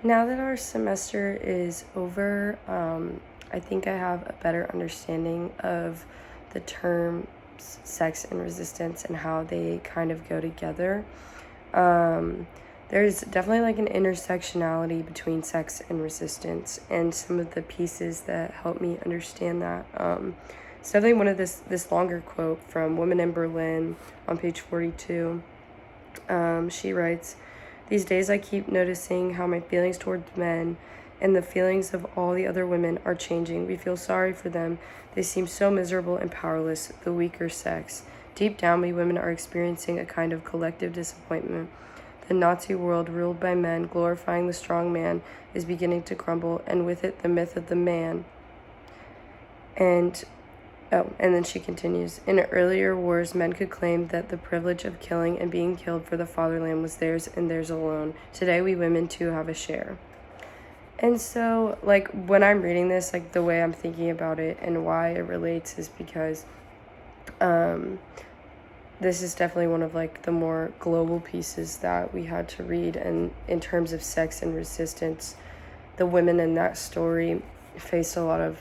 Now that our semester is over, I think I have a better understanding of the terms sex and resistance and how they kind of go together. Um, there's definitely like an intersectionality between sex and resistance, and some of the pieces that help me understand that. It's definitely one of this longer quote from Women in Berlin on page 42. She writes, "These days I keep noticing how my feelings towards men and the feelings of all the other women are changing. We feel sorry for them. They seem so miserable and powerless, the weaker sex. Deep down, we women are experiencing a kind of collective disappointment. The Nazi world, ruled by men, glorifying the strong man, is beginning to crumble, and with it the myth of the man." And then she continues, "In earlier wars, men could claim that the privilege of killing and being killed for the fatherland was theirs and theirs alone. Today, we women too have a share." And so, like, when I'm reading this, like, the way I'm thinking about it and why it relates is because um, this is definitely one of, like, the more global pieces that we had to read. And in terms of sex and resistance, the women in that story faced a lot of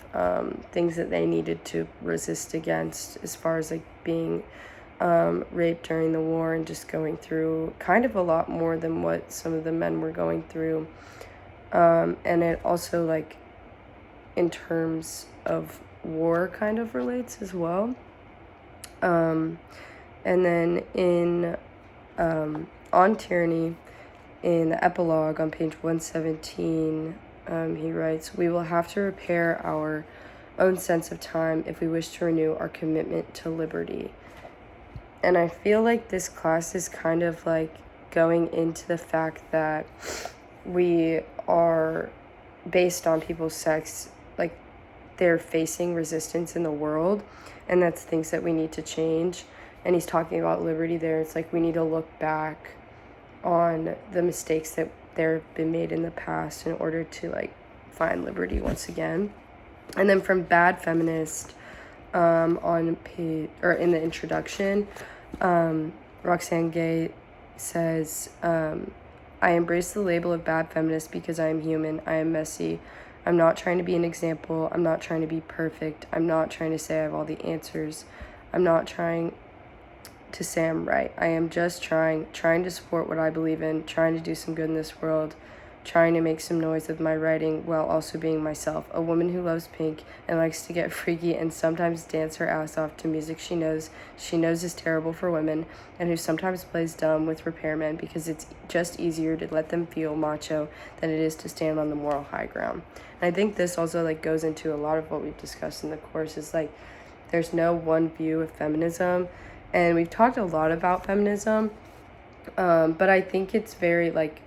things that they needed to resist against, as far as, like, being raped during the war and just going through kind of a lot more than what some of the men were going through. And it also, like, in terms of war, kind of relates as well. And then in On Tyranny, in the epilogue on page 117, he writes, "We will have to repair our own sense of time if we wish to renew our commitment to liberty." And I feel like this class is kind of like going into the fact that we are, based on people's sex, like, they're facing resistance in the world, and that's things that we need to change. And he's talking about liberty there. It's like we need to look back on the mistakes that there have been made in the past in order to, like, find liberty once again. And then from Bad Feminist, on page, or in the introduction, Roxane Gay says, "I embrace the label of bad feminist because I am human. I am messy. I'm not trying to be an example. I'm not trying to be perfect. I'm not trying to say I have all the answers. I'm not trying to say I'm right. I am just trying to support what I believe in, trying to do some good in this world, trying to make some noise with my writing while also being myself, a woman who loves pink and likes to get freaky and sometimes dance her ass off to music she knows is terrible for women, and who sometimes plays dumb with repairmen because it's just easier to let them feel macho than it is to stand on the moral high ground." And I think this also, like, goes into a lot of what we've discussed in the course, is like there's no one view of feminism. And we've talked a lot about feminism, but I think it's very, like,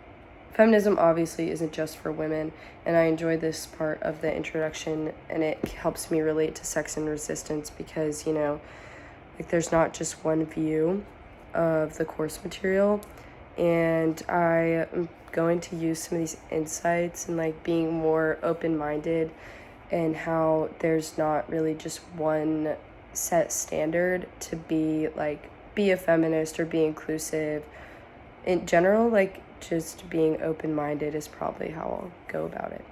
feminism obviously isn't just for women, and I enjoy this part of the introduction, and it helps me relate to sex and resistance because, like, there's not just one view of the course material, and I am going to use some of these insights and, like, being more open-minded, and how there's not really just one set standard to be a feminist or be inclusive. In general, like, just being open-minded is probably how I'll go about it.